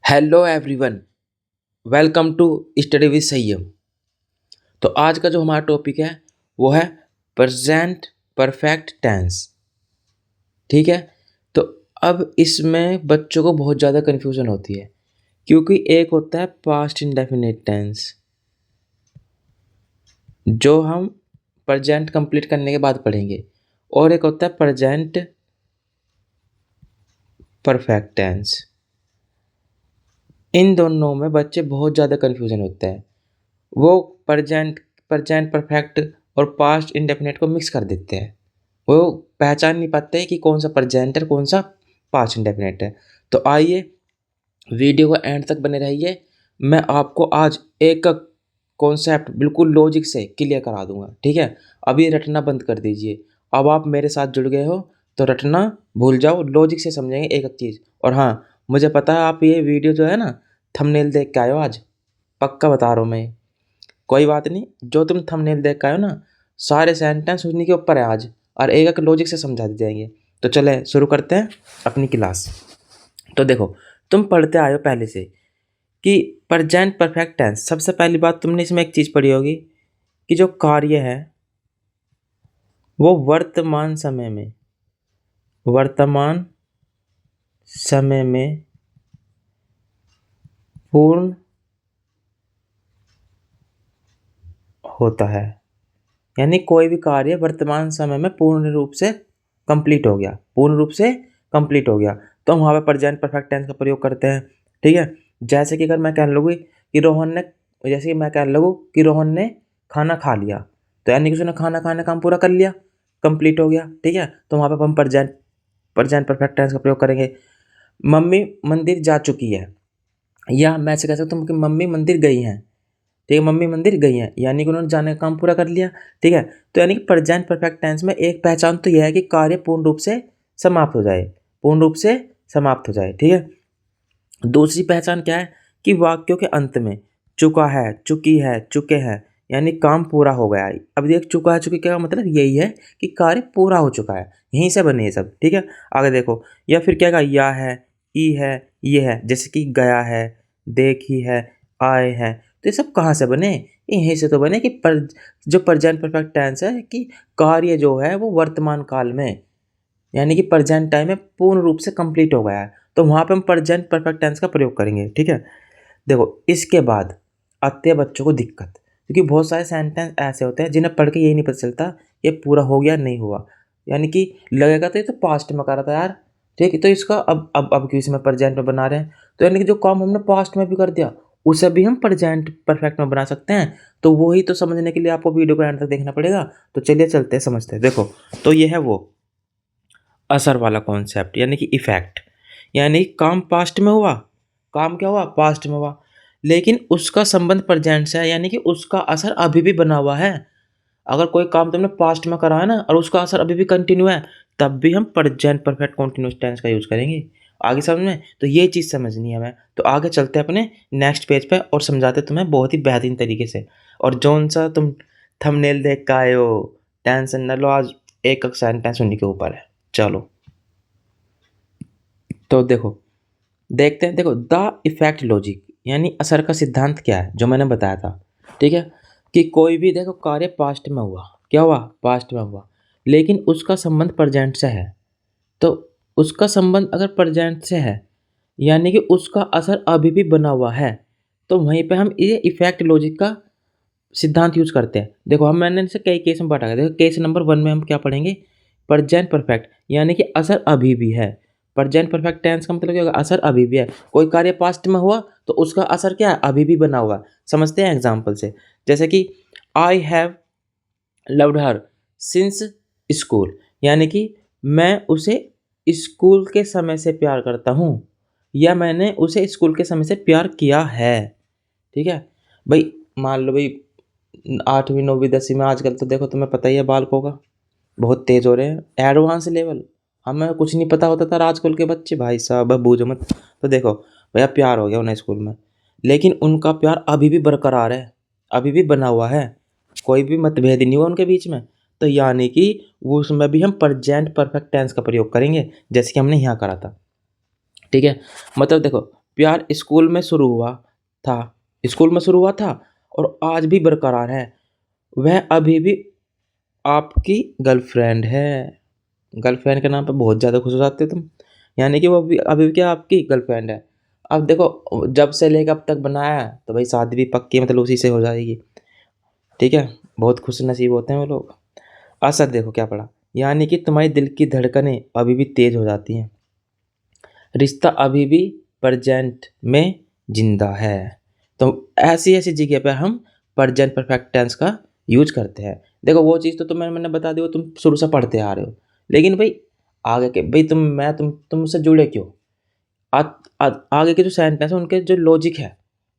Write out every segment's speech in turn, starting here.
Hello everyone, welcome to study with Sanyam. तो आज का जो हमारा टॉपिक है वो है प्रेजेंट परफेक्ट टेंस। ठीक है। तो अब इसमें बच्चों को बहुत ज़्यादा कन्फ्यूजन होती है, क्योंकि एक होता है पास्ट इंडेफिनिट टेंस जो हम प्रेजेंट कंप्लीट करने के बाद पढ़ेंगे, और एक होता है प्रेजेंट परफेक्ट टेंस। इन दोनों में बच्चे बहुत ज़्यादा कन्फ्यूजन होता है। वो प्रेजेंट प्रेजेंट परफेक्ट और पास्ट इंडेफिनिट को मिक्स कर देते हैं। वो पहचान नहीं पाते कि कौन सा प्रेजेंट है कौन सा पास्ट इंडेफिनिट है। तो आइए वीडियो को एंड तक बने रहिए। मैं आपको आज एक कॉन्सेप्ट बिल्कुल लॉजिक से क्लियर करा दूंगा। ठीक है। अभी रटना बंद कर दीजिए। अब आप मेरे साथ जुड़ गए हो तो रटना भूल जाओ, लॉजिक से समझेंगे एक एक चीज़। और हाँ, मुझे पता है आप ये वीडियो जो है ना थंबनेल देख के आए हो आज, पक्का बता रहा हूँ मैं। कोई बात नहीं, जो तुम थंबनेल देख के आए हो ना सारे सेंटेंस उन्हीं के ऊपर है आज, और एक एक लॉजिक से समझा दिए जाएंगे। तो चले शुरू करते हैं अपनी क्लास। तो देखो, तुम पढ़ते आए हो पहले से कि प्रेजेंट परफेक्ट टेंस। सबसे पहली बात तुमने इसमें एक चीज़ पढ़ी होगी कि जो कार्य है वो वर्तमान समय में पूर्ण होता है। यानी कोई भी कार्य वर्तमान समय में पूर्ण रूप से कंप्लीट हो गया, पूर्ण रूप से कंप्लीट हो गया, तो हम वहाँ पे प्रेजेंट परफेक्ट टेंस का प्रयोग करते हैं। ठीक है। जैसे कि अगर मैं कहने लगूँ कि रोहन ने खाना खा लिया, तो यानी कि उसने खाना खाने का काम पूरा कर लिया, कंप्लीट हो गया। ठीक है। तो वहाँ पे हम प्रेजेंट प्रेजेंट परफेक्ट टेंस का प्रयोग करेंगे। मम्मी मंदिर जा चुकी है, या मैं ऐसे कह सकता हूँ कि मम्मी मंदिर गई हैं। ठीक है, मम्मी मंदिर गई हैं यानी कि उन्होंने जाने का काम पूरा कर लिया। ठीक है। तो यानी कि प्रेजेंट परफेक्ट टेंस में एक पहचान तो यह है कि कार्य पूर्ण रूप से समाप्त हो जाए, पूर्ण रूप से समाप्त हो जाए। ठीक है। दूसरी पहचान क्या है कि वाक्यों के अंत में चुका है, चुकी है, चुके हैं, यानी काम पूरा हो गया है। अब देख, चुका है चुकी का मतलब यही है कि कार्य पूरा हो चुका है, यहीं से बने ये सब। ठीक है। आगे देखो, या फिर क्या कहा, या है, ई है, ये है, जैसे कि गया है, देखी है, आए हैं। तो ये सब कहाँ से बने? यहीं से तो बने कि जो प्रेजेंट परफेक्ट टेंस है कि कार्य जो है वो वर्तमान काल में, यानी कि प्रेजेंट टाइम में पूर्ण रूप से कंप्लीट हो गया है, तो वहाँ पे हम प्रेजेंट परफेक्ट टेंस का प्रयोग करेंगे। ठीक है। देखो, इसके बाद आते हैं बच्चों को दिक्कत, क्योंकि बहुत सारे सेंटेंस ऐसे होते हैं जिन्हें पढ़ के यही नहीं पता चलता ये पूरा हो गया नहीं हुआ, यानी कि लगेगा तो ये तो पास्ट में करा था यार। ठीक है, तो इसका अब क्यों इसमें प्रेजेंट में बना रहे हैं? तो यानी कि जो काम हमने पास्ट में भी कर दिया उसे भी हम प्रेजेंट परफेक्ट में बना सकते हैं। तो वही तो समझने के लिए आपको वीडियो को एंड तक देखना पड़ेगा। तो चलिए चलते हैं, समझते हैं। देखो, तो ये है वो असर वाला कॉन्सेप्ट, यानी कि इफेक्ट। यानी काम पास्ट में हुआ, काम क्या हुआ, पास्ट में हुआ, लेकिन उसका संबंध प्रेजेंट से है, यानी कि उसका असर अभी भी बना हुआ है। अगर कोई काम तुमने पास्ट में करा है ना और उसका असर अभी भी कंटिन्यू है, तब भी हम प्रेजेंट परफेक्ट कंटिन्यूअस टेंस का यूज करेंगे। आगे समझ में? तो ये चीज़ समझनी है हमें। तो आगे चलते हैं अपने नेक्स्ट पेज पे और समझाते तुम्हें बहुत ही बेहतरीन तरीके से। और जौन सा तुम थंबनेल देख के आए हो, टेंशन न लो, आज एक एक सेंटेंस उन्हीं के ऊपर है। चलो, तो देखो, देखते हैं। देखो, द इफेक्ट लॉजिक यानी असर का सिद्धांत क्या है, जो मैंने बताया था। ठीक है, कि कोई भी देखो कार्य पास्ट में हुआ, क्या हुआ, पास्ट में हुआ, लेकिन उसका संबंध प्रेजेंट से है। तो उसका संबंध अगर प्रेजेंट से है, यानी कि उसका असर अभी भी बना हुआ है, तो वहीं पे हम ये इफेक्ट लॉजिक का सिद्धांत यूज करते हैं। देखो, हम मैंने इसे कई केस में बांटा है। देखो, केस नंबर 1 में हम क्या पढ़ेंगे, प्रेजेंट परफेक्ट, यानी कि असर अभी भी है। प्रेजेंट परफेक्ट टेंस का मतलब क्या होगा, असर अभी भी है। कोई कार्य पास्ट में हुआ तो उसका असर क्या है, अभी भी बना हुआ है। समझते हैं एग्जाम्पल से, जैसे कि I have loved her since school, यानी कि मैं उसे स्कूल के समय से प्यार करता हूँ, या मैंने उसे स्कूल के समय से प्यार किया है। ठीक है भाई। मान लो भाई 8वीं 9वीं 10वीं में आजकल तो देखो तुम्हें पता ही है बालकों का बहुत तेज हो रहे हैं, एडवांस लेवल। हमें कुछ नहीं पता होता था, आजकल के बच्चे भाई साहब अब बूझो मत। तो देखो भैया, प्यार हो गया उन्हें स्कूल में, लेकिन उनका प्यार अभी भी बरकरार है, अभी भी बना हुआ है, कोई भी मतभेद नहीं हुआ उनके बीच में। तो यानी कि वो उसमें भी हम प्रेजेंट परफेक्ट टेंस का प्रयोग करेंगे, जैसे कि हमने यहाँ करा था। ठीक है। मतलब देखो, प्यार स्कूल में शुरू हुआ था और आज भी बरकरार है। वह अभी भी आपकी गर्लफ्रेंड है। गर्लफ्रेंड के नाम पे बहुत ज़्यादा खुश हो जाते हो तुम, यानी कि वो अभी भी क्या आपकी गर्लफ्रेंड है। अब देखो, जब से लेकर अब तक बनाया है, तो भाई शादी भी पक्की मतलब उसी से हो जाएगी। ठीक है, बहुत खुश नसीब होते हैं वो लोग। असर देखो क्या पड़ा, यानी कि तुम्हारी दिल की धड़कनें अभी भी तेज हो जाती हैं, रिश्ता अभी भी प्रेजेंट में जिंदा है। तो ऐसी ऐसी जगह पे हम प्रेजेंट परफेक्ट टेंस का यूज करते हैं। देखो वो चीज़ तो मैंने बता दी, वो तुम शुरू से पढ़ते आ रहे हो, लेकिन भाई आगे के भाई तुम मुझसे जुड़े क्यों? आगे के जो सेंटेंस है उनके जो लॉजिक है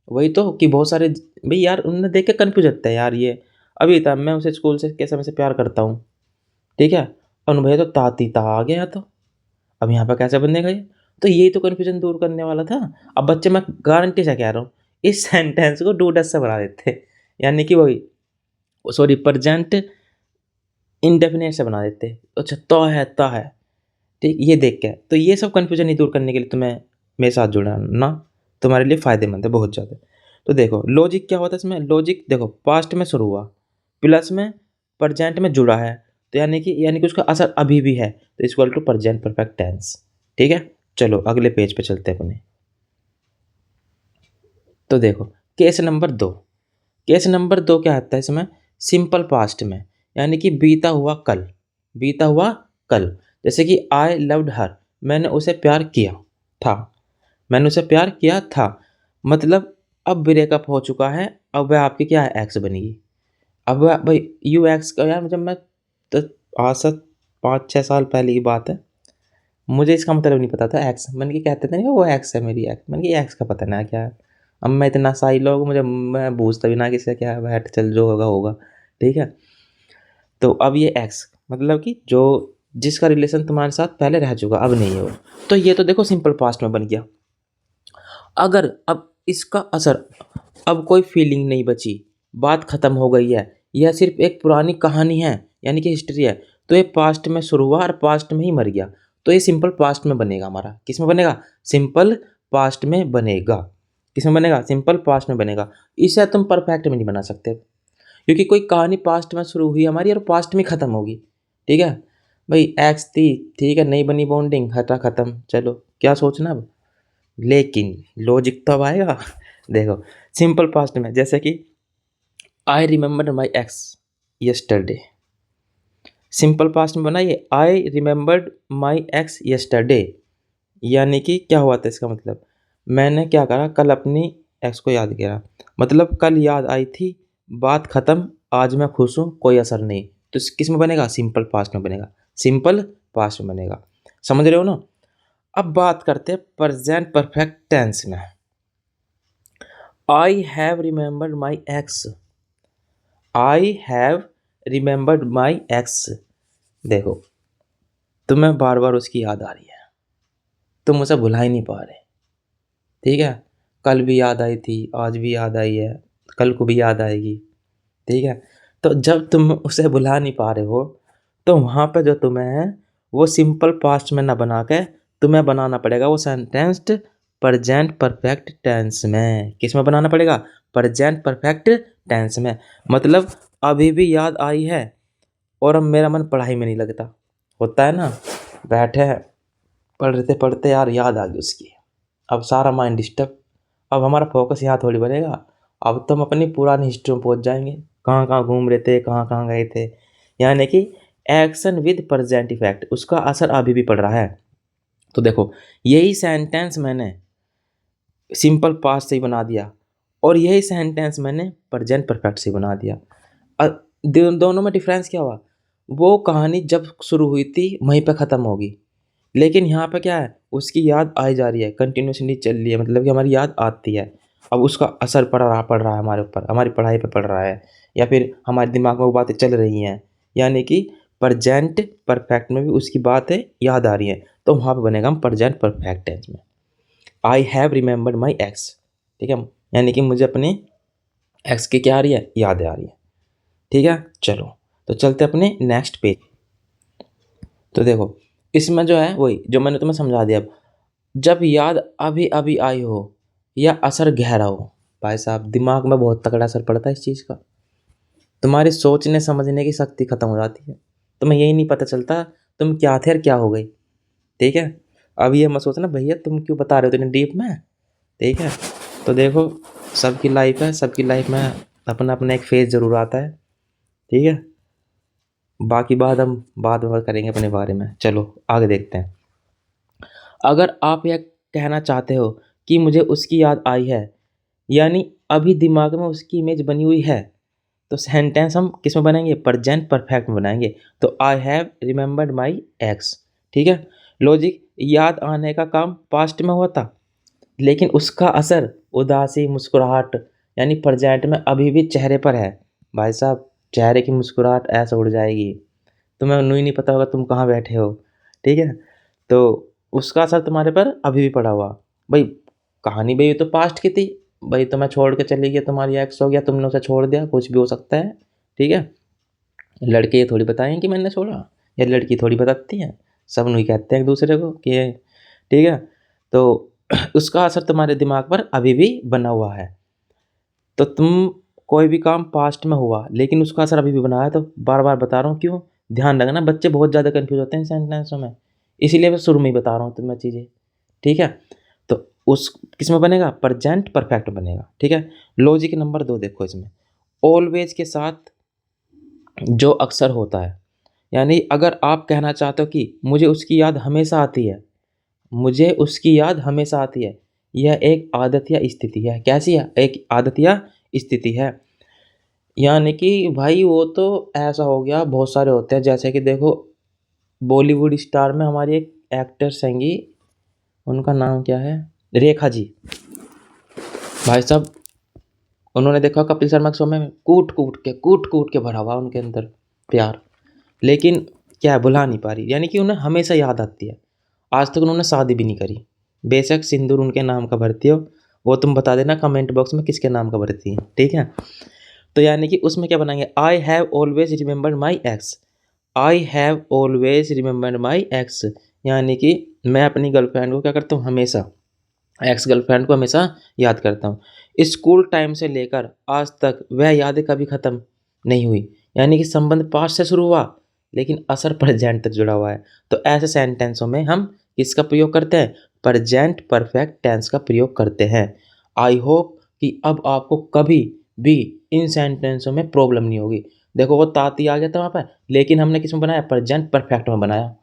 वही तो, कि बहुत सारे भाई यार उन्हें देख के कन्फ्यूज होता है यार। ये अभी था, मैं उसे स्कूल से के समय से प्यार करता हूँ, ठीक है, और भैया तो ताती ता आ गया, तो अब यहाँ पर कैसे बनेगा ये? तो यही तो कन्फ्यूजन दूर करने वाला था। अब बच्चे, मैं गारंटी से कह रहा हूँ, इस सेंटेंस को डूडस से बना देते, यानी कि वही सॉरी प्रेजेंट इंडेफिनिट से बना देते। अच्छा तो है, ठीक, ये देख के तो ये सब कन्फ्यूजन नहीं दूर करने के लिए तुम्हें मेरे साथ जुड़ना ना तुम्हारे लिए फ़ायदेमंद है बहुत ज़्यादा। तो देखो लॉजिक क्या होता है इसमें, लॉजिक देखो पास्ट में शुरू हुआ, प्लस में प्रेजेंट में जुड़ा है, तो यानी कि उसका असर अभी भी है, तो equal to present perfect tense. ठीक है, चलो अगले पेज पे चलते हैं अपने। तो देखो केस नंबर दो क्या आता है इसमें, सिंपल पास्ट में, यानी कि बीता हुआ कल। जैसे कि आई लव्ड हर, मैंने उसे प्यार किया था, मैंने उसे प्यार किया था, मतलब अब ब्रेकअप हो चुका है, अब वह आपकी क्या है, एक्स बनेगी। अब वह भाई यू एक्स का यार, जब मैं तो आज से 5-6 साल पहले की बात है, मुझे इसका मतलब नहीं पता था एक्स, मैंने कि कहते थे नहीं वो एक्स है मेरी एक्स, मैंने कि एक्स का पता ना क्या है। अब मैं इतना साई लोग, मैं पूछता भी ना किसका क्या है, बैठ चल जो होगा होगा, ठीक है। तो अब ये एक्स मतलब कि जो जिसका रिलेशन तुम्हारे साथ पहले रह चुका, अब नहीं है वो। तो ये तो देखो सिंपल पास्ट में बन गया। अगर अब इसका असर, अब कोई फीलिंग नहीं बची, बात खत्म हो गई है, यह सिर्फ एक पुरानी कहानी है, यानी कि हिस्ट्री है, तो ये पास्ट में शुरू हुआ और पास्ट में ही मर गया, तो ये सिंपल पास्ट में बनेगा हमारा। किस में बनेगा? सिंपल पास्ट में बनेगा। किस में बनेगा? सिंपल पास्ट में बनेगा। इसे तुम परफेक्ट में नहीं बना सकते, क्योंकि कोई कहानी पास्ट में शुरू हुई हमारी और पास्ट में ख़त्म होगी। ठीक है भाई, एक्स थी, ठीक है, नहीं बनी बॉन्डिंग, हटा ख़त्म, चलो क्या सोचना अब। लेकिन लॉजिक तो अब आएगा। देखो सिंपल पास्ट में, जैसे कि I remember my x yesterday, simple past में बनाइए, I remembered my x yesterday, यानी कि क्या हुआ था इसका मतलब, मैंने क्या करा, कल अपनी एक्स को याद किया, मतलब कल याद आई थी, बात ख़त्म, आज मैं खुश हूँ, कोई असर नहीं। तो किस में बनेगा? सिंपल पास्ट में बनेगा, सिंपल पास्ट में बनेगा। समझ रहे हो ना? अब बात करते हैं प्रेजेंट परफेक्ट टेंस में। I have remembered my x, I have remembered my x. देखो तुम्हें बार बार उसकी याद आ रही है, तुम उसे भुला ही नहीं पा रहे, ठीक है, कल भी याद आई थी, आज भी याद आई है, कल को भी याद आएगी, ठीक है। तो जब तुम उसे भुला नहीं पा रहे हो, तो वहाँ पे जो तुम्हें है वो सिंपल पास्ट में ना बना के तुम्हें बनाना पड़ेगा वो सेंटेंस प्रेजेंट परफेक्ट टेंस में। किस में बनाना पड़ेगा? प्रेजेंट परफेक्ट टेंस में। मतलब अभी भी याद आई है और अब मेरा मन पढ़ाई में नहीं लगता, होता है ना, बैठे हैं पढ़ते पढ़ते यार याद आ गई उसकी, अब सारा माइंड डिस्टर्ब, अब हमारा फोकस यहाँ थोड़ी बनेगा, अब तो हम अपनी पुरानी हिस्ट्री में पहुँच जाएंगे, कहाँ कहाँ घूम रहे थे, कहाँ कहाँ गए थे। यानी कि एक्शन विद प्रेजेंट इफेक्ट, उसका असर अभी भी पड़ रहा है। तो देखो यही सेंटेंस मैंने सिंपल पास्ट से ही बना दिया और यही सेंटेंस मैंने प्रेजेंट परफेक्ट से बना दिया। दोनों में डिफरेंस क्या हुआ? वो कहानी जब शुरू हुई थी वहीं पे ख़त्म होगी, लेकिन यहाँ पे क्या है, उसकी याद आई जा रही है, कंटिन्यूसली चल रही है, मतलब कि हमारी याद आती है। अब उसका असर पड़ रहा है हमारे ऊपर, हमारी पढ़ाई पे पड़ रहा है, या फिर हमारे दिमाग में वो बातें चल रही हैं, यानी कि प्रेजेंट परफेक्ट में भी उसकी बातें याद आ रही हैं, तो वहाँ पे बनेगा हम प्रेजेंट परफेक्ट टेंस में। I have remembered my x, ठीक है, यानी कि मुझे अपने एक्स की क्या आ रही है, याद आ रही है। ठीक है, चलो तो चलते अपने नेक्स्ट पेज। तो देखो इसमें जो है वही जो मैंने तुम्हें समझा दिया। अब जब याद अभी अभी आई हो या असर गहरा हो। भाई साहब दिमाग में बहुत तगड़ा असर पड़ता है इस चीज़ का। तुम्हारी सोचने समझने की शक्ति खत्म हो जाती है। तुम्हें यही नहीं पता चलता तुम क्या थे और क्या हो गई। ठीक है। अब ये मत सोचना भैया तुम क्यों बता रहे हो इतने डीप में। ठीक है। तो देखो सबकी लाइफ है, सबकी लाइफ में अपना अपना एक फेज ज़रूर आता है। ठीक है। बाकी बात हम बाद में करेंगे अपने बारे में। चलो आगे देखते हैं। अगर आप यह कहना चाहते हो कि मुझे उसकी याद आई है, यानी अभी दिमाग में उसकी इमेज बनी हुई है, तो सेंटेंस हम किस में बनाएंगे? प्रेजेंट परफेक्ट में बनाएंगे। तो I have remembered my x. ठीक है। लॉजिक, याद आने का काम पास्ट में हुआ था, लेकिन उसका असर उदासी मुस्कुराहट यानी प्रेजेंट में अभी भी चेहरे पर है। भाई साहब चेहरे की मुस्कुराहट ऐसे उड़ जाएगी, तुम्हें यूँ ही नहीं पता होगा तुम कहाँ बैठे हो। ठीक है। तो उसका असर तुम्हारे पर अभी भी पड़ा हुआ। भाई कहानी भाई ये तो पास्ट की थी। भाई तुम्हें छोड़ के चली गई, तुम्हारी एक्स हो गया, तुमने उसे छोड़ दिया, कुछ भी हो सकता है। ठीक है। लड़के ये थोड़ी बताएं कि मैंने छोड़ा, या लड़की थोड़ी बताती हैं। सब नहीं कहते हैं एक दूसरे को कि ठीक है। तो उसका असर तुम्हारे दिमाग पर अभी भी बना हुआ है। तो तुम कोई भी काम पास्ट में हुआ लेकिन उसका असर अभी भी बना है, तो बार बार बता रहा हूँ क्यों। ध्यान रखना, बच्चे बहुत ज़्यादा कन्फ्यूज होते हैं सेंटेंसों में, इसीलिए मैं शुरू में ही बता रहा हूँ तुम्हें चीज़ें। ठीक है। तो उस किस में बनेगा? प्रेजेंट परफेक्ट बनेगा। ठीक है। लॉजिक नंबर 2 देखो इसमें, ऑलवेज के साथ जो अक्सर होता है, यानी अगर आप कहना चाहते हो कि मुझे उसकी याद हमेशा आती है, मुझे उसकी याद हमेशा आती है, यह एक आदत या स्थिति है। कैसी है? एक आदत या स्थिति है। यानी कि भाई वो तो ऐसा हो गया, बहुत सारे होते हैं, जैसे कि देखो बॉलीवुड स्टार में हमारी एक एक्ट्रेस हैंगी, उनका नाम क्या है? रेखा जी। भाई साहब उन्होंने देखा कपिल शर्मा के शो में कूट कूट के भरा हुआ उनके अंदर प्यार, लेकिन क्या है, भुला नहीं पा रही, यानी कि उन्हें हमेशा याद आती है। आज तक उन्होंने शादी भी नहीं करी, बेशक सिंदूर उनके नाम का भरती हो। वो तुम बता देना कमेंट बॉक्स में किसके नाम का भरती है। ठीक है। तो यानी कि उसमें क्या बनाएंगे? I have always remembered my x. I have always remembered my x, यानी कि मैं अपनी गर्लफ्रेंड को क्या करता हूँ? हमेशा, एक्स गर्लफ्रेंड को हमेशा याद करता हूँ। स्कूल टाइम से लेकर आज तक वह यादें कभी ख़त्म नहीं हुई, यानी कि संबंध पास्ट से शुरू हुआ लेकिन असर प्रेजेंट तक जुड़ा हुआ है। तो ऐसे सेंटेंसों में हम किसका प्रयोग करते हैं? प्रेजेंट परफेक्ट टेंस का प्रयोग करते हैं। आई होप कि अब आपको कभी भी इन सेंटेंसों में प्रॉब्लम नहीं होगी। देखो वो ताती आ गया था वहाँ पर, लेकिन हमने किस में बनाया? प्रेजेंट परफेक्ट में बनाया।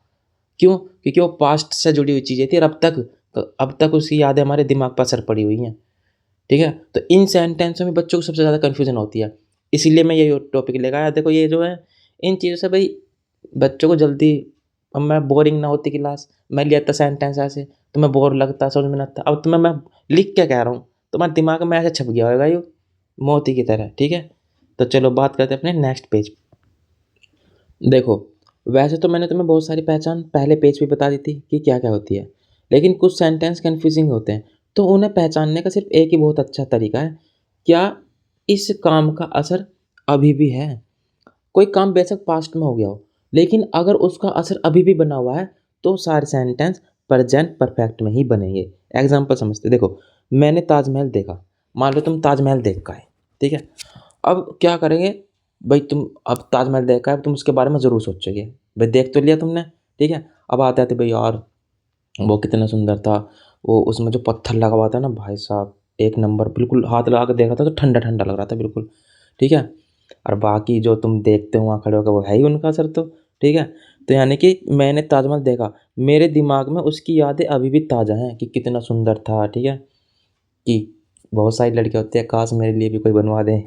क्यों? क्योंकि वो पास्ट से जुड़ी हुई चीज़ें थी और अब तक उसकी यादें हमारे दिमाग पर असर पड़ी हुई हैं। ठीक है। तो इन सेंटेंसों में बच्चों को सबसे ज़्यादा कन्फ्यूजन होती है, इसीलिए मैं ये टॉपिक लेकर आया। देखो ये जो है, इन चीज़ों से भाई बच्चों को जल्दी, अब मैं बोरिंग ना होती क्लास, मैं लेता सेंटेंस ऐसे, तुम्हें बोर लगता, समझ में ना आता। अब तुम्हें मैं लिख क्या कह रहा हूँ, तुम्हारे दिमाग में ऐसे छप गया होगा ये मोती की तरह। ठीक है। तो चलो बात करते हैं अपने नेक्स्ट पेज। देखो वैसे तो मैंने तुम्हें बहुत सारी पहचान पहले पेज पे बता दी थी कि क्या क्या होती है, लेकिन कुछ सेंटेंस कन्फ्यूजिंग होते हैं, तो उन्हें पहचानने का सिर्फ एक ही बहुत अच्छा तरीका है। क्या इस काम का असर अभी भी है? कोई काम बेशक पास्ट में हो गया हो, लेकिन अगर उसका असर अभी भी बना हुआ है, तो सारे सेंटेंस प्रेजेंट परफेक्ट में ही बनेंगे। एग्जाम्पल समझते, देखो मैंने ताजमहल देखा, मान लो तुम ताजमहल देख का है। ठीक है। अब क्या करेंगे? भाई तुम अब ताजमहल देखा है, अब तुम उसके बारे में ज़रूर सोचोगे। भाई देख तो लिया तुमने। ठीक है। अब आते आते भाई यार वो कितना सुंदर था, वो उसमें जो पत्थर लगा हुआ था ना भाई साहब, एक नंबर, बिल्कुल हाथ लगा कर देख रहा था तो ठंडा ठंडा लग रहा था बिल्कुल। ठीक है। और बाकी जो तुम देखते हो वहाँ खड़े होकर, वो है ही उनका असर तो। ठीक है। तो यानी कि मैंने ताजमहल देखा, मेरे दिमाग में उसकी यादें अभी भी ताज़ा हैं कि कितना सुंदर था। ठीक है। कि बहुत सारी लड़कियाँ होती है, काश मेरे लिए भी कोई बनवा दे।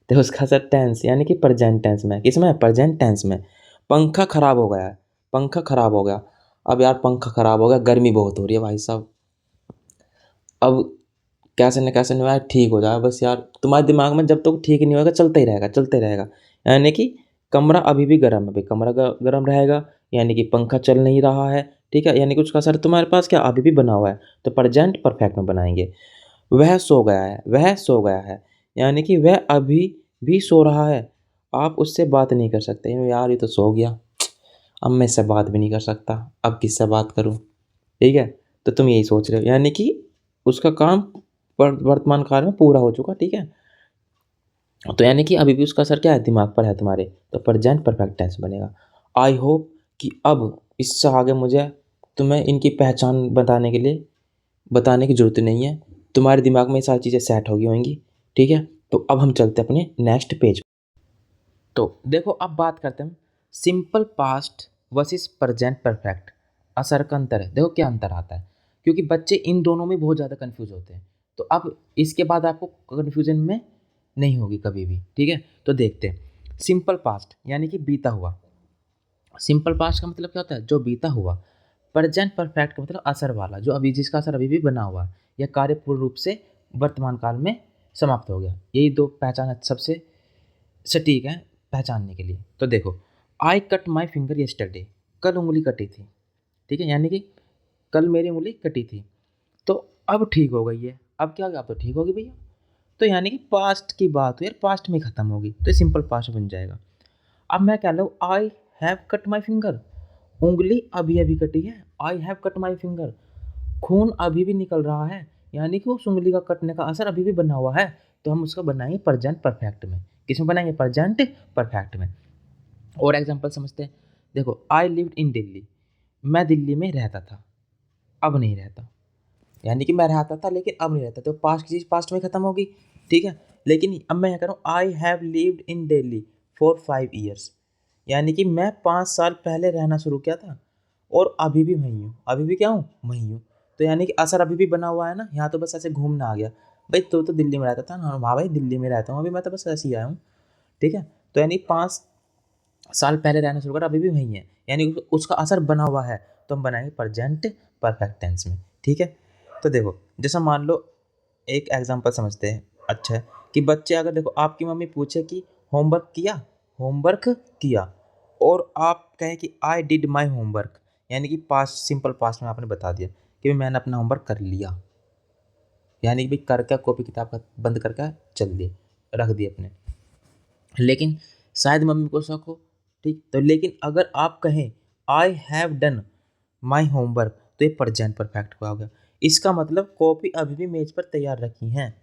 तो उसका सर टेंस, यानी कि प्रेजेंट टेंस में, किसमें? प्रेजेंट टेंस में। पंखा खराब हो गया है, पंखा खराब हो गया। अब यार पंखा खराब हो गया, गर्मी बहुत हो रही है भाई साहब, अब कैसे न कैसे नहीं यार ठीक हो जाए बस यार। तुम्हारे दिमाग में जब तक ठीक नहीं होगा चलता ही रहेगा, चलते रहेगा। यानी कि कमरा अभी भी गर्म है, भाई कमरा गर्म रहेगा, यानी कि पंखा चल नहीं रहा है। ठीक है। यानी कि उसका असर तुम्हारे पास क्या अभी भी बना हुआ है, तो प्रेजेंट परफेक्ट में बनाएंगे। वह सो गया है, वह सो गया है, यानी कि वह अभी भी सो रहा है, आप उससे बात नहीं कर सकते। यार ये तो सो गया, अब मैं इससे बात भी नहीं कर सकता, अब किससे बात करूं। ठीक है। तो तुम यही सोच रहे हो, यानी कि उसका काम वर्तमान काल में पूरा हो चुका, ठीक है। तो यानी कि अभी भी उसका असर क्या है, दिमाग पर है तुम्हारे, तो प्रेजेंट परफेक्ट टेंस बनेगा। आई होप कि अब इससे आगे मुझे तुम्हें इनकी पहचान बताने की ज़रूरत नहीं है, तुम्हारे दिमाग में ये सारी चीज़ें सेट हो गई होंगी, ठीक है। तो अब हम चलते हैं अपने नेक्स्ट पेज। तो देखो अब बात करते हैं simple past versus present perfect, असर का अंतर है। देखो क्या अंतर आता है, क्योंकि बच्चे इन दोनों में बहुत ज़्यादा कंफ्यूज होते हैं। तो अब इसके बाद आपको कन्फ्यूजन में नहीं होगी कभी भी, ठीक है। तो देखते हैं सिंपल पास्ट यानी कि बीता हुआ। सिंपल पास्ट का मतलब क्या होता है, जो बीता हुआ। प्रेजेंट परफेक्ट का मतलब असर वाला, जो अभी जिसका असर अभी भी बना हुआ है या कार्य पूर्ण रूप से वर्तमान काल में समाप्त हो गया। यही दो पहचान सबसे सटीक है पहचानने के लिए। तो देखो I cut my finger yesterday, कल उंगली कटी थी, ठीक है, यानी कि कल मेरी उंगली कटी थी, तो अब ठीक हो गई है। अब क्या होगा, अब तो ठीक होगी भैया। तो यानी कि पास्ट की बात हो यार, पास्ट में ख़त्म होगी, तो सिंपल पास्ट बन जाएगा। अब मैं कह लूँ I have cut my finger, उंगली अभी अभी कटी है, I have cut my finger, खून अभी भी निकल रहा है, यानी कि उस उंगली का कटने का असर अभी भी बना हुआ है। तो हम उसको बनाएंगे प्रेजेंट परफेक्ट में। किसमें बनाएंगे, प्रेजेंट परफेक्ट में। और एग्जांपल समझते हैं। देखो आई लिव्ड इन दिल्ली, मैं दिल्ली में रहता था, अब नहीं रहता, यानी कि मैं रहता था लेकिन अब नहीं रहता। तो पास्ट की चीज़ पास्ट में ख़त्म होगी, ठीक है। लेकिन अब मैं क्या करूँ, I have lived in Delhi for 5 years, यानी कि मैं 5 साल पहले रहना शुरू किया था और अभी भी वहीं हूँ, अभी भी क्या हूँ, वहीं हूँ। तो यानी कि असर अभी भी बना हुआ है ना, यहाँ तो बस ऐसे घूमना आ गया। भाई तो दिल्ली में रहता था ना, हाँ भाई दिल्ली में रहता हूँ अभी, मैं तो बस ऐसे ही आया हूँ, ठीक है। तो यानी 5 साल पहले रहना शुरू करा, अभी भी वहीं है, यानी उसका असर बना हुआ है। तो हम बनाएंगे प्रेजेंट परफेक्ट टेंस में, ठीक है। तो देखो जैसा मान लो एक एग्जांपल समझते हैं, अच्छा है कि बच्चे अगर देखो आपकी मम्मी पूछे कि होमवर्क किया, होमवर्क किया, और आप कहें कि आई डिड माई होमवर्क, यानी कि पास्ट, सिंपल पास्ट में आपने बता दिया कि भाई मैंने अपना होमवर्क कर लिया, यानी कि भाई करके कॉपी किताब का बंद करके चल दिए, रख दिए अपने। लेकिन शायद मम्मी को शक हो, ठीक, तो लेकिन अगर आप कहें I have done my homework, तो ये प्रेजेंट परफेक्ट का हो गया। इसका मतलब कॉपी अभी भी मेज पर तैयार रखी हैं,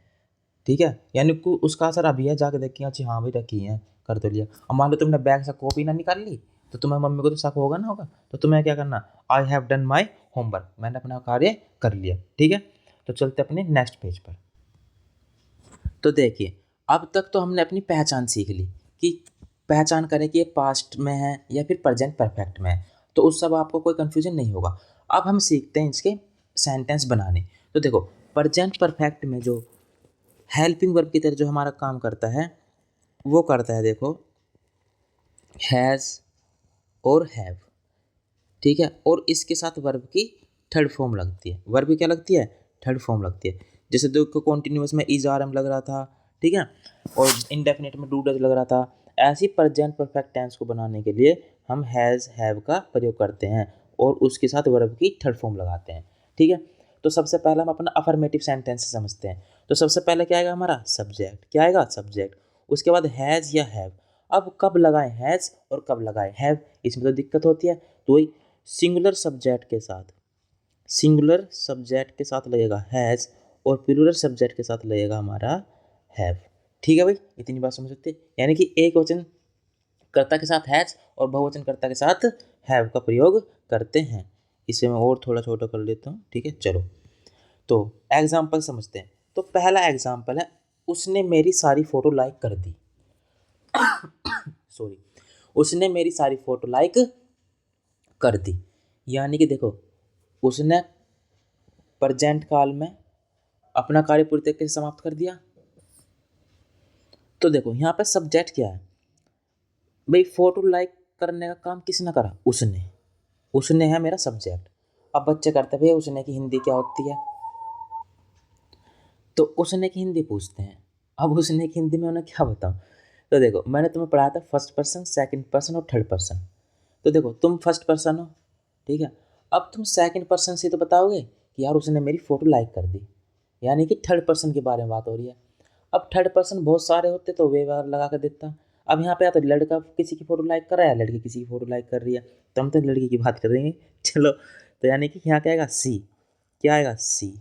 ठीक है, यानी को उसका असर अभी है, जाके देखिए अच्छी हाँ भाई रखी हैं, कर तो लिया। अब मान लो तुमने बैग से कॉपी ना निकाल ली, तो तुम्हें मम्मी को तो शक होगा ना, होगा। तो तुम्हें क्या करना, I have done my homework, मैंने अपना कार्य कर लिया, ठीक है। तो चलते अपने नेक्स्ट पेज पर। तो देखिए अब तक तो हमने अपनी पहचान सीख ली कि पहचान करें कि ये पास्ट में है या फिर प्रेजेंट परफेक्ट में है, तो उस सब आपको कोई कन्फ्यूजन नहीं होगा। अब हम सीखते हैं इसके सेंटेंस बनाने। तो देखो प्रेजेंट परफेक्ट में जो हेल्पिंग वर्ब की तरह जो हमारा काम करता है, वो करता है देखो हैज़ और हैव, ठीक है। और इसके साथ वर्ब की थर्ड फॉर्म लगती है, वर्ब की क्या लगती है, थर्ड फॉर्म लगती है। जैसे देखो कॉन्टिन्यूस में इज आर एम लग रहा था, ठीक है, और इंडेफिनिट में डू डज लग रहा था। ऐसी प्रेजेंट परफेक्ट टेंस को बनाने के लिए हम हैज़ हैव का प्रयोग करते हैं और उसके साथ वर्ब की थर्ड फॉर्म लगाते हैं, ठीक है। तो सबसे पहले हम अपना अफर्मेटिव सेंटेंस समझते हैं। तो सबसे पहले क्या आएगा हमारा, सब्जेक्ट, क्या आएगा, सब्जेक्ट। उसके बाद हैज़ या हैव। अब कब लगाएं हैज़ और कब लगाएं हैव, इसमें तो दिक्कत होती है। तो वही सिंगुलर सब्जेक्ट के साथ, सिंगुलर सब्जेक्ट के साथ लगेगा हैज़ और प्लूरल सब्जेक्ट के साथ लगेगा हमारा हैव, ठीक है भाई। इतनी बात समझ सकते हैं, यानी कि एक वचन कर्ता के साथ हैज़ और बहुवचन कर्ता के साथ हैव का प्रयोग करते हैं। इसे मैं और थोड़ा छोटा कर लेता हूँ, ठीक है। चलो तो एग्जाम्पल समझते हैं। तो पहला एग्जाम्पल है, उसने मेरी सारी फोटो लाइक कर दी, सॉरी, उसने मेरी सारी फोटो लाइक कर दी, यानी कि देखो उसने प्रेजेंट काल में अपना कार्य पूरी तरीके से समाप्त कर दिया। तो देखो यहाँ पे सब्जेक्ट क्या है भाई, फोटो लाइक करने का काम किसने करा, उसने, उसने है मेरा सब्जेक्ट। अब बच्चे करते भैया उसने की हिंदी क्या होती है, तो उसने की हिंदी पूछते हैं। अब उसने की हिंदी में उन्हें क्या बताऊँ। तो देखो मैंने तुम्हें पढ़ाया था फर्स्ट पर्सन, सेकंड पर्सन और थर्ड पर्सन। तो देखो तुम फर्स्ट पर्सन हो, ठीक है। अब तुम सेकंड पर्सन से तो बताओगे कि यार उसने मेरी फ़ोटो लाइक कर दी, यानी कि थर्ड पर्सन के बारे में बात हो रही है। अब थर्ड पर्सन बहुत सारे होते तो वे वाला लगा कर देता। अब यहाँ पे या तो लड़का किसी की फ़ोटो लाइक कर रहा है, लड़की किसी की फ़ोटो लाइक कर रही है, तो हम तो लड़की की बात कर देंगे। चलो तो यानी कि यहाँ क्या आएगा, सी, क्या आएगा, सी,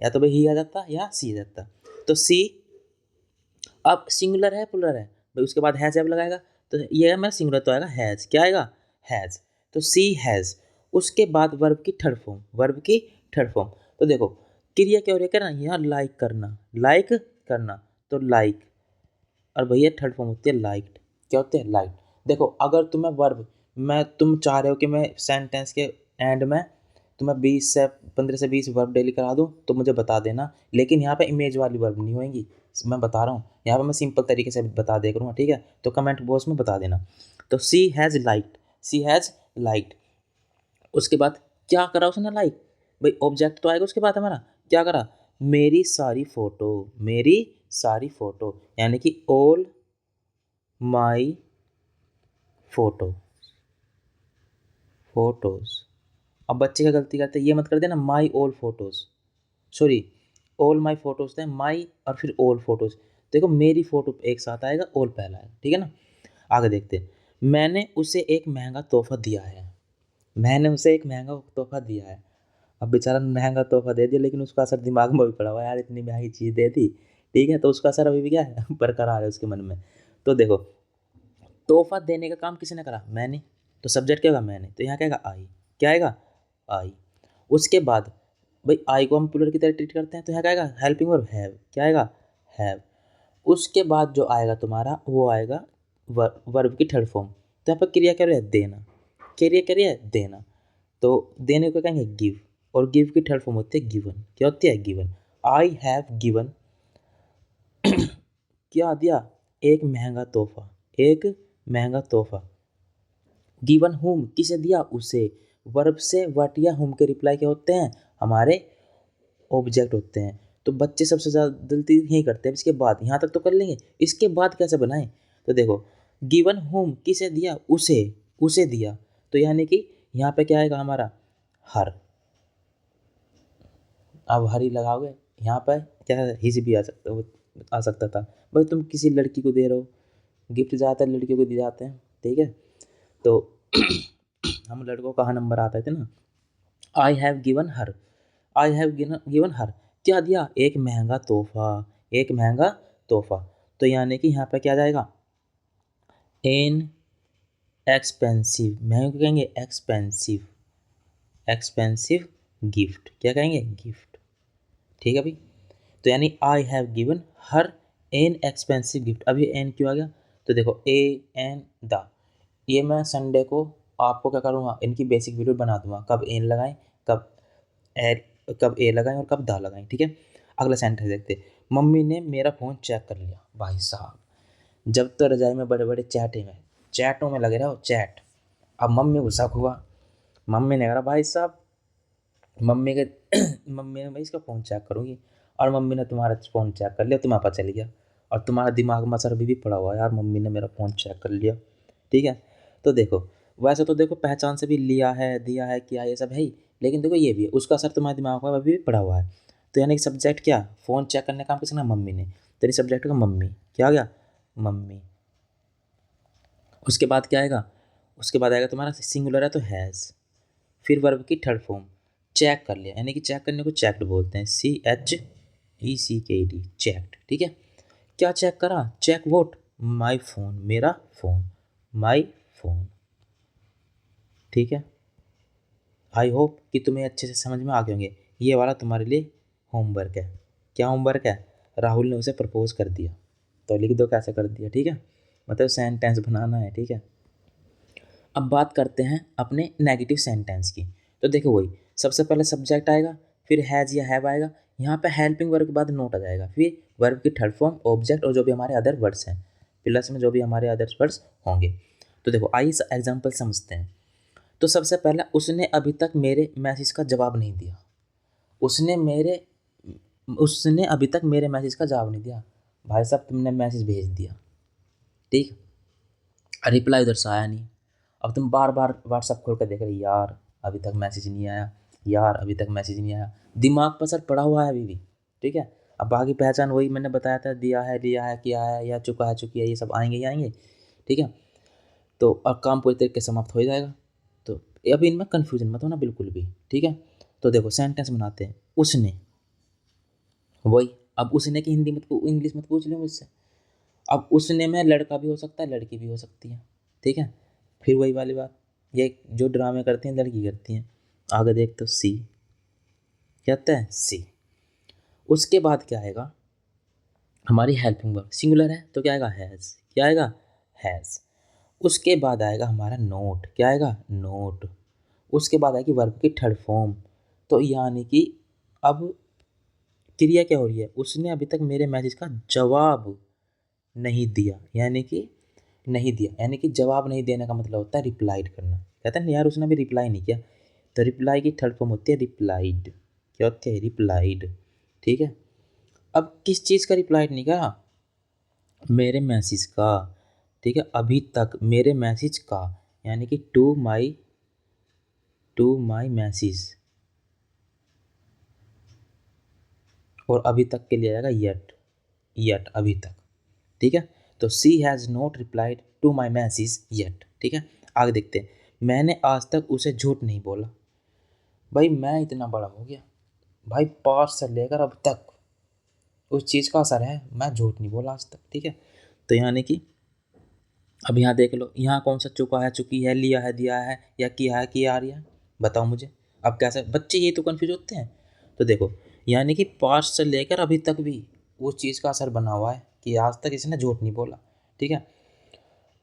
या तो भाई ही आ जाता या सी आ जाता। तो सी अब सिंगुलर है प्लुरल है भाई, उसके बाद हैज़ जब लगाएगा तो ये है, मैं सिंगुलर तो आएगा हैज़, क्या आएगा हैज़। तो सी हैज़। उसके बाद वर्ब की थर्ड फॉर्म, वर्ब की थर्ड फॉर्म। तो देखो क्रिया क्या हो रही है, करना यहाँ लाइक करना, लाइक करना, तो लाइक। और भैया थर्ड फॉर्म होती है लाइक्ड, क्या होती है लाइक्ड। देखो अगर तुम्हें वर्ब, तुम चाह रहे हो कि मैं सेंटेंस के एंड में तुम्हें 15 से 20 वर्ब डेली करा दूं तो मुझे बता देना, लेकिन यहाँ पे इमेज वाली वर्ब नहीं होएंगी, मैं बता रहा हूँ। यहाँ पे मैं सिंपल तरीके से बता दे करूँगा, ठीक है, तो कमेंट बॉक्स में बता देना। तो she has liked, she has liked. उसके बाद क्या करा उसने लाइक, भाई ऑब्जेक्ट तो आएगा उसके बाद हमारा, क्या करा, मेरी सारी फोटो, मेरी सारी फोटो, यानी कि ऑल माई फोटो, फोटोज। अब बच्चे क्या गलती करते हैं, ये मत कर देना my all photos, sorry all my photos थे, माई और फिर ऑल फोटोज। देखो मेरी फोटो एक साथ आएगा, ऑल पहला है, ठीक है ना। आगे देखते हैं, मैंने उसे एक महंगा तोहफा दिया है, मैंने उसे एक महंगा तोहफा दिया है। अब बेचारा महंगा तोहफा दे दिया, लेकिन उसका असर दिमाग में भी पड़ा हुआ है, यार इतनी महंगी चीज़ दे दी, ठीक है, तो उसका असर अभी भी क्या है बरकरार है उसके मन में। तो देखो तोहफा देने का काम किसने करा, मैंने, तो सब्जेक्ट क्या होगा मैंने, तो यहाँ क्या आएगा आई, क्या आएगा आई। उसके बाद भाई आई को हम प्लूरल की तरह ट्रीट करते हैं, तो यहाँ क्या आएगा हेल्पिंग वर्ब हैव, क्या आएगा हैव। उसके बाद जो आएगा तुम्हारा वो आएगा वर्ब की थर्ड फॉर्म। तो यहाँ पर क्रिया क्या है देना, क्रिया क्या है देना, तो देने को कहेंगे गिव, और गिव की थर्ड फॉर्म होती है गिवन, क्या होती है गिवन। आई हैव गिवन, क्या दिया, एक महंगा तोहफा, एक महंगा तोहफा। गिवन हुम किसे दिया, उसे। वर्ब से व्हाट या हुम के रिप्लाई क्या होते हैं, हमारे ऑब्जेक्ट होते हैं। तो बच्चे सबसे ज़्यादा गलती यही करते हैं, इसके बाद यहाँ तक तो कर लेंगे, इसके बाद कैसे बनाएं। तो देखो गिवन होम किसे दिया, उसे, उसे दिया, तो यानी कि यहाँ पे क्या आएगा हमारा हर। अब हर ही लगाओगे, यहाँ पर क्या हिज भी आ सकता था, भाई तुम किसी लड़की को दे रहे हो, गिफ्ट ज़्यादातर लड़कियों को दिए जाते हैं, ठीक है। तो हम लड़कों का नंबर आता है ना। I have given her, I have given her, क्या दिया, एक महंगा तोहफा, एक महंगा तोहफा। तो यानी कि यहाँ पे क्या जाएगा एन एक्सपेंसिव, महंगे को कहेंगे एक्सपेंसिव, एक्सपेंसिव गिफ्ट, क्या कहेंगे गिफ्ट, ठीक है भाई। तो यानी I have given her an expensive gift. अब ये एन क्यों आ गया, तो देखो ए एन द, ये मैं संडे को आपको क्या करूँगा, इनकी बेसिक वीडियो बना दूंगा, कब एन लगाएं, कब ए, कब ए लगाएं और कब दा लगाएं, ठीक है। अगला सेंटेंस देखते, मम्मी ने मेरा फ़ोन चेक कर लिया। भाई साहब जब तो रजाई में बड़े बड़े चैटों में लगे रहो चैट। अब मम्मी को शक हुआ, मम्मी ने कहा भाई साहब, मम्मी के मम्मी ने भाई इसका फ़ोन चेक करूँगी, और मम्मी ने तुम्हारा फ़ोन चेक कर लिया, तुम्हारा पता चल गया, और तुम्हारा दिमाग में असर अभी भी पड़ा हुआ है, यार मम्मी ने मेरा फ़ोन चेक कर लिया, ठीक है। तो देखो वैसे तो देखो पहचान से भी लिया है, दिया है, किया, ये सब है ही, लेकिन देखो ये भी है, उसका असर तुम्हारे दिमाग में अभी भी पड़ा हुआ है। तो यानी कि सब्जेक्ट क्या, फ़ोन चेक करने का काम किसने, मम्मी ने, तेरी सब्जेक्ट का मम्मी, क्या आ गया मम्मी। उसके बाद क्या आएगा, उसके बाद आएगा तुम्हारा सिंगुलर है तो हैज़, फिर वर्ब की थर्ड फॉर्म, चेक कर लिया, यानी कि चेक करने को चेक्ड बोलते हैं, CHECKED चेक्ड, ठीक है। क्या चेक करा, चेक वोट, माई फ़ोन, मेरा फ़ोन, माई फ़ोन, ठीक है। आई होप कि तुम्हें अच्छे से समझ में आ गए होंगे। ये वाला तुम्हारे लिए होमवर्क है, क्या होमवर्क है, राहुल ने उसे प्रपोज कर दिया, तो लिख दो कैसे कर दिया, ठीक है, मतलब सेंटेंस बनाना है, ठीक है। अब बात करते हैं अपने नेगेटिव सेंटेंस की। तो देखो वही सबसे पहले सब्जेक्ट आएगा, फिर हैज़ या हैव आएगा, यहाँ पे हेल्पिंग वर्ब के बाद नोट आ जाएगा, फिर वर्ब की थर्ड फॉर्म, ऑब्जेक्ट और जो भी हमारे अदर वर्ड्स हैं, प्लस में जो भी हमारे अदर वर्ड्स होंगे। तो देखो आइए एग्जाम्पल समझते हैं। तो सबसे पहला, उसने अभी तक मेरे मैसेज का जवाब नहीं दिया, उसने मेरे उसने अभी तक मेरे मैसेज का जवाब नहीं दिया। भाई साहब तुमने मैसेज भेज दिया, ठीक, रिप्लाई उधर से आया नहीं, अब तुम बार बार व्हाट्सअप खोल कर देख रहे यार अभी तक मैसेज नहीं आया, यार अभी तक मैसेज नहीं आया, दिमाग पर असर पड़ा हुआ है अभी भी, ठीक है। अब बाकी पहचान वही मैंने बताया था, दिया है, लिया है, किया है, या चुका है, चुकी है, ये सब आएंगे ही आएंगे, ठीक है। तो अब काम पूरी तरीके से समाप्त हो जाएगा। तो अभी इनमें कन्फ्यूजन मत होना बिल्कुल भी, ठीक है। तो देखो सेंटेंस बनाते हैं, उसने, वही, अब उसने कि हिंदी मत इंग्लिश मत पूछ लो मुझसे। अब उसने में लड़का भी हो सकता है, लड़की भी हो सकती है, ठीक है। फिर वही वाली बात, ये जो ड्रामे करती हैं लड़की करती हैं। आगे देख तो सी, क्या आता है सी। उसके बाद क्या आएगा, हमारी हेल्पिंग वर्ब सिंगुलर है तो क्या आएगा हैज़, क्या आएगा हैज़। उसके बाद आएगा हमारा नोट, क्या आएगा नोट। उसके बाद आएगी वर्ब की थर्ड फॉर्म। तो यानी कि अब क्रिया क्या हो रही है, उसने अभी तक मेरे मैसेज का जवाब नहीं दिया, यानी कि नहीं दिया, यानी कि जवाब नहीं देने का मतलब होता है रिप्लाइड करना। कहते हैं ना यार उसने अभी रिप्लाई नहीं किया, तो रिप्लाई की थर्ड फॉर्म होती है रिप्लाइड। क्या होती है रिप्लाइड, ठीक है। अब किस चीज़ का रिप्लाइड नहीं करा, मेरे मैसेज का, ठीक है। अभी तक मेरे मैसेज का, यानी कि टू माई मैसेज, और अभी तक के लिए आएगा येट अभी तक, ठीक है। तो she has not replied to my message yet, ठीक है। आगे देखते हैं, मैंने आज तक उसे झूठ नहीं बोला। भाई मैं इतना बड़ा हो गया, भाई पास से लेकर अब तक उस चीज़ का असर है, मैं झूठ नहीं बोला आज तक, ठीक है। तो यानी कि अब यहाँ देख लो, यहाँ कौन सा चुका है, चुकी है, लिया है, दिया है, या किया है, किया आ रही है, बताओ मुझे। अब कैसे बच्चे ये तो कन्फ्यूज होते हैं। तो देखो, यानी कि पास्ट से लेकर अभी तक भी उस चीज़ का असर बना हुआ है कि आज तक इसने झूठ नहीं बोला, ठीक है।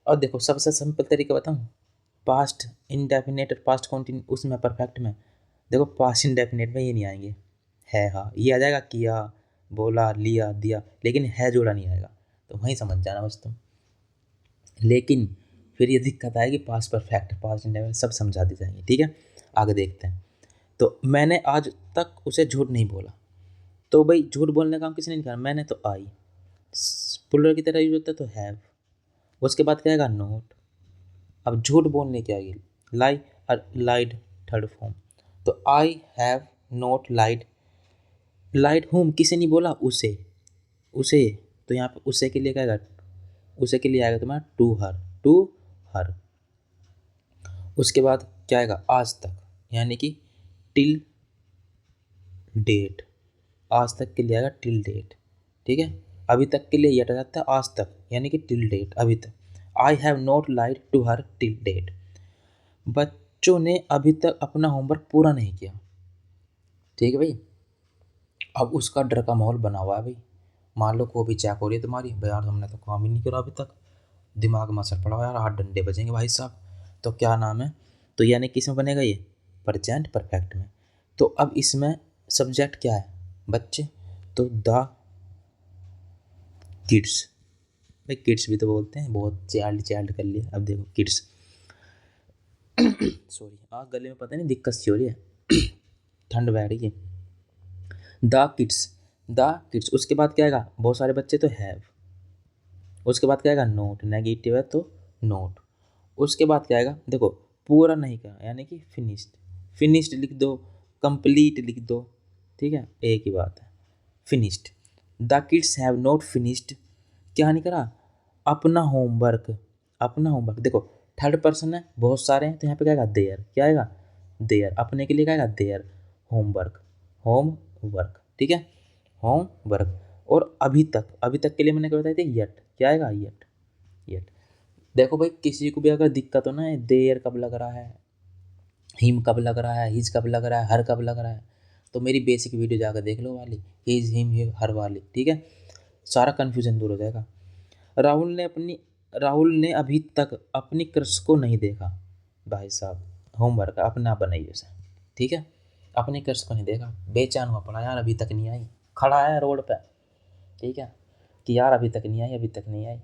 और देखो सबसे सिंपल तरीका बताऊँ, पास्ट इंडेफिनेट और पास्ट कॉन्टिन्यू उसमें परफेक्ट में, देखो पास्ट इंडेफिनेट में ये नहीं आएंगे, है हाँ ये आ जाएगा, किया, बोला, लिया, दिया, लेकिन है जोड़ा नहीं आएगा, तो वहीं समझ जाना बस तुम। लेकिन फिर ये दिक्कत आएगी पास्ट परफेक्ट, पास्ट इंडेफिनिट सब समझा दी जाएंगी, ठीक है। आगे देखते हैं, तो मैंने आज तक उसे झूठ नहीं बोला। तो भाई झूठ बोलने का काम किसने नहीं करा, मैंने, तो आई प्लुरल की तरह यूज होता है तो हैव। उसके बाद क्या आएगा नोट। अब झूठ बोलने की आएगी लाई और लाइड थर्ड फॉर्म। तो I have not lied, lied whom किसे नहीं बोला, उसे, उसे। तो यहाँ पे उसे के लिए क्या आएगा, उसे के लिए आएगा तुम्हारा टू हर। उसके बाद क्या आएगा आज तक, यानी कि टिल डेट, आज तक के लिए आएगा टिल डेट, ठीक है। अभी तक के लिए यट आ जाता है आज तक, यानी कि टिल डेट अभी तक। I have not lied to her till date, बच्चों ने अभी तक अपना होमवर्क पूरा नहीं किया, ठीक है भाई। अब उसका डर का माहौल बना हुआ है भाई, मान लो को भी चेक हो रही है तुम्हारी, भाई यार हमने तो काम ही नहीं करा अभी तक, दिमाग में असर पड़ा हुआ यार, हाथ डंडे बजेंगे भाई साहब। तो क्या नाम है, तो यानी किस में बनेगा ये, प्रेजेंट परफेक्ट में। तो अब इसमें सब्जेक्ट क्या है, बच्चे, तो द किड्स। भाई किड्स भी तो बोलते हैं, बहुत चाइल्ड चाइल्ड कर लिया, अब देखो किड्स। सॉरी गले में पता नहीं दिक्कत सी हो रही है, ठंड बह रही है। The kids, the kids. उसके बाद क्या आएगा, बहुत सारे बच्चे तो हैव। उसके बाद क्या आएगा नोट, नेगेटिव है तो नोट। उसके बाद क्या आएगा, देखो पूरा नहीं करा यानी कि फिनिश्ड, फिनिश्ड लिख दो, कंप्लीट लिख दो, ठीक है एक ही बात है, finished. The kids have not finished, क्या नहीं करा, अपना होमवर्क, अपना होमवर्क। देखो थर्ड पर्सन है, बहुत सारे हैं, तो यहाँ पे क्या आएगा देयर, क्या आएगा देयर, अपने के लिए क्या आएगा देयर, होमवर्क, होमवर्क, ठीक है होमवर्क। और अभी तक, अभी तक के लिए मैंने क्या बताया था येट, क्या आएगा येट, येट। देखो भाई किसी को भी अगर दिक्कत हो ना, देयर कब लग रहा है, हिम कब लग रहा है, हिज कब लग रहा है, हर कब लग रहा है, तो मेरी बेसिक वीडियो जाकर देख लो वाली, हिज हिम हर वाली, ठीक है। सारा कन्फ्यूजन दूर हो जाएगा। राहुल ने अभी तक अपनी क्रश को नहीं देखा, भाई साहब होमवर्क अपना बनाइए उसे, ठीक है। अपनी क्रश को नहीं देखा, बेचैन हुआ पड़ा यार अभी तक नहीं आई, खड़ा है रोड पे, ठीक है, कि यार अभी तक नहीं आई, अभी तक नहीं आई,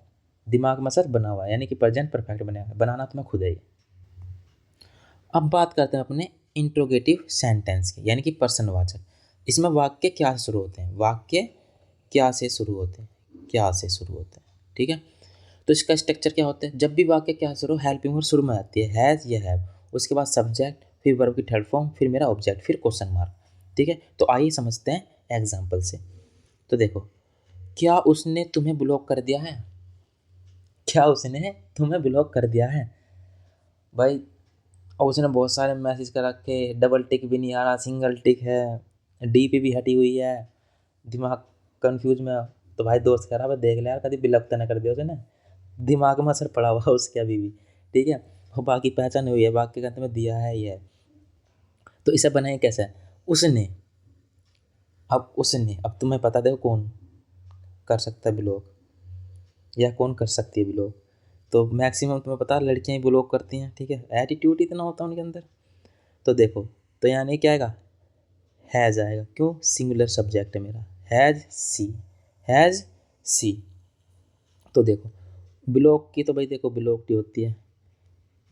दिमाग में सर बना हुआ है, यानी कि प्रेजेंट परफेक्ट बना है, बनाना तो मैं खुद है। अब बात करते हैं अपने इंट्रोगेटिव सेंटेंस की, यानी कि प्रश्नवाचक। इसमें वाक्य क्या से शुरू होते हैं, वाक्य क्या से शुरू होते हैं, क्या से शुरू होते हैं, ठीक है। तो इसका स्ट्रक्चर क्या होता है, जब भी वाक्य क्या से शुरू, हेल्पिंग वर्ब शुरू में आती है, हैज़ या हैव, उसके बाद सब्जेक्ट, फिर वर्ब की थर्ड फॉर्म, फिर मेरा ऑब्जेक्ट, फिर क्वेश्चन मार्क, ठीक है। तो आइए समझते हैं एग्जाम्पल से। तो देखो, क्या उसने तुम्हें ब्लॉक कर दिया है, क्या उसने तुम्हें ब्लॉक कर दिया है भाई। और उसने बहुत सारे मैसेज कर रखे, डबल टिक भी नहीं आ रहा, सिंगल टिक है, डी पे भी हटी हुई है, दिमाग कंफ्यूज में हो, तो भाई दोस्त कह रहा है देख ले यार कभी बिलकता ना कर दिया उसे ना, दिमाग में असर पड़ा हुआ है उसके अभी भी, ठीक है। और बाकी पहचान हुई है, बाकी कहते में दिया है ये। तो इसे बनाए कैसे, उसने, अब तुम्हें पता देखो कौन कर सकता है ब्लॉग, या कौन कर सकती है ब्लॉग। तो मैक्सिमम तुम्हें पता है लड़कियां ही ब्लॉग करती हैं, ठीक है, एटीट्यूड इतना होता है उनके अंदर। तो देखो, तो यानी क्या आएगा, हैज़ आएगा, क्यों, सिंगुलर सब्जेक्ट है मेरा, हैज़ सी। तो देखो ब्लॉग की तो भाई देखो ब्लॉग्ड होती है,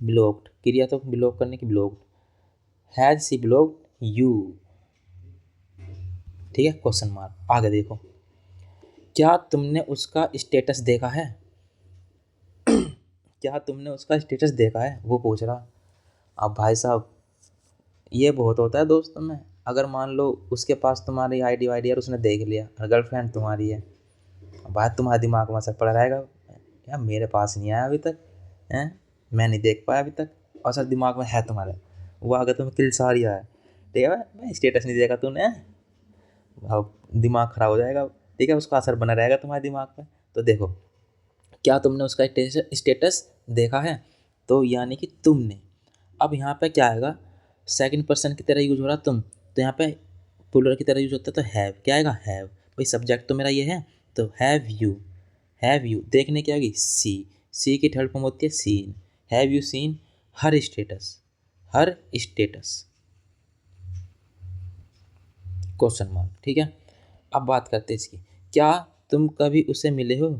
ब्लॉग्ड क्रिया तो ब्लॉग करने की blocked, has she blocked you, ठीक है, क्वेश्चन मार्क। आगे देखो, क्या तुमने उसका स्टेटस देखा है, क्या तुमने उसका स्टेटस देखा है, वो पूछ रहा। अब भाई साहब ये बहुत होता है दोस्तों में, अगर मान लो उसके पास तुम्हारी आईडी वाईडी और उसने देख लिया और गर्लफ्रेंड तुम्हारी है, बात तुम्हारे दिमाग में असर पड़ा रहेगा, यार मेरे पास नहीं आया अभी तक, हैं, मैं नहीं देख पाया अभी तक, और सर दिमाग में है तुम्हारे, वो आगे तुम्हें किल सा रहा है, ठीक है भाई स्टेटस नहीं देखा तूने, अब दिमाग खराब हो जाएगा, ठीक है, उसका असर बना रहेगा तुम्हारे दिमाग पे। तो देखो, क्या तुमने उसका स्टेटस देखा है, तो यानी कि तुमने, अब यहाँ पे क्या आएगा, सेकंड पर्सन की तरह यूज हो रहा तुम, तो यहाँ पे प्लूरल की तरह यूज होता है, तो हैव, क्या आएगा, हैव, भाई सब्जेक्ट तो मेरा ये है, तो हैव यू देखने की आएगी सी की थर्ड फॉर्म होती है seen, have you seen her status question mark, ठीक है। अब बात करते हैं इसकी, क्या तुम कभी उसे मिले हो,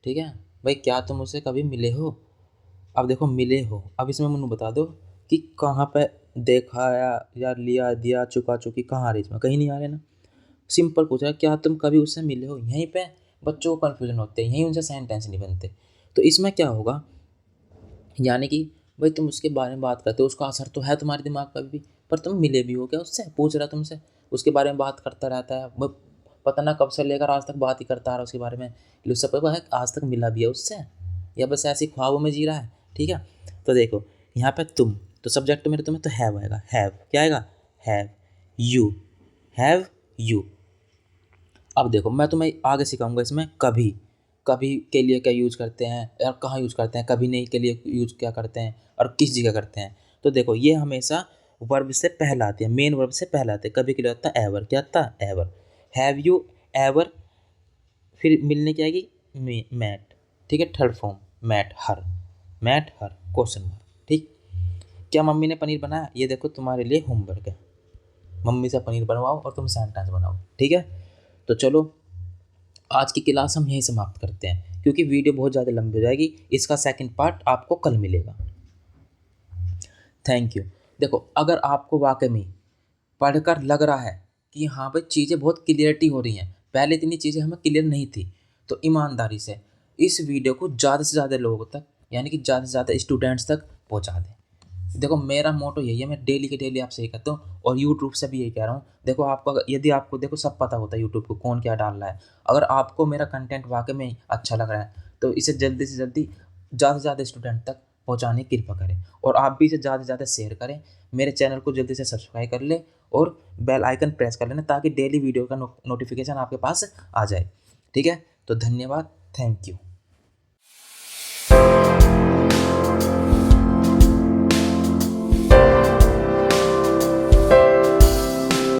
ठीक है भाई, क्या तुम उसे कभी मिले हो। अब देखो मिले हो, अब इसमें मुझे बता दो कि कहाँ पे देखा या लिया दिया चुका चुकी कहाँ आ रही, इसमें कहीं नहीं आ रहे ना, सिंपल पूछा क्या तुम कभी उससे मिले हो, यहीं पे बच्चों को कन्फ्यूजन होते हैं, यहीं उनसे सेंटेंस नहीं बनते। तो इसमें क्या होगा, यानी कि भाई तुम उसके बारे में बात करते हो, उसका असर तो है तुम्हारे दिमाग पर भी, पर तुम मिले भी हो क्या उससे, पूछ रहा तुमसे, उसके बारे में बात करता रहता है वो, पता ना कब से लेकर आज तक बात ही करता आ रहा है उसके बारे में, लेकिन उससे पता है आज तक मिला भी है उससे, या बस ऐसे ख्वाबों में जी रहा है, ठीक है। तो देखो यहाँ पे तुम, तो सब्जेक्ट मेरे तुम्हें तो हैव आएगा, हैव क्या आएगा, हैव यू। अब देखो मैं तुम्हें आगे सिखाऊंगा इसमें कभी, कभी के लिए क्या यूज़ करते हैं और कहाँ यूज़ करते हैं, कभी नहीं के लिए यूज़ क्या करते हैं और किस जगह करते हैं। तो देखो ये हमेशा वर्ब से पहले आती है, मेन वर्ब से पहले आते हैं, कभी के लिए आता है एवर, क्या आता है एवर, हैव यू एवर, फिर मिलने की आएगी मैट, ठीक है, थर्ड फॉर्म मैट हर क्वेश्चन मार्क, ठीक। क्या मम्मी ने पनीर बनाया, ये देखो तुम्हारे लिए होमवर्क है, मम्मी से पनीर बनवाओ और तुम सेंटेंस बनाओ, ठीक है। तो चलो आज की क्लास हम यहीं समाप्त करते हैं, क्योंकि वीडियो बहुत ज़्यादा लंबी हो जाएगी, इसका सेकंड पार्ट आपको कल मिलेगा। Thank you. देखो अगर आपको वाकई में पढ़कर लग रहा है कि हाँ भाई चीज़ें बहुत क्लियरिटी हो रही हैं, पहले इतनी चीज़ें हमें क्लियर नहीं थी, तो ईमानदारी से इस वीडियो को ज़्यादा से ज़्यादा लोगों तक, यानी कि ज़्यादा से ज़्यादा स्टूडेंट्स तक पहुँचा दें। देखो मेरा मोटो यही है, मैं डेली के डेली आपसे यही कहता हूँ, और यूट्यूब से भी यही कह रहा हूँ। देखो आपको यदि आपको देखो सब पता होता है यूट्यूब को कौन क्या डाल रहा है, अगर आपको मेरा कंटेंट वाकई में अच्छा लग रहा है तो इसे जल्दी से जल्दी ज़्यादा से ज़्यादा स्टूडेंट तक पहुँचाने की कृपा करें, और आप भी इसे ज़्यादा से ज़्यादा शेयर करें, मेरे चैनल को जल्दी से सब्सक्राइब कर ले और बेल आइकन प्रेस कर लेना, ताकि डेली वीडियो का नोटिफिकेशन आपके पास आ जाए, ठीक है। तो धन्यवाद, थैंक यू।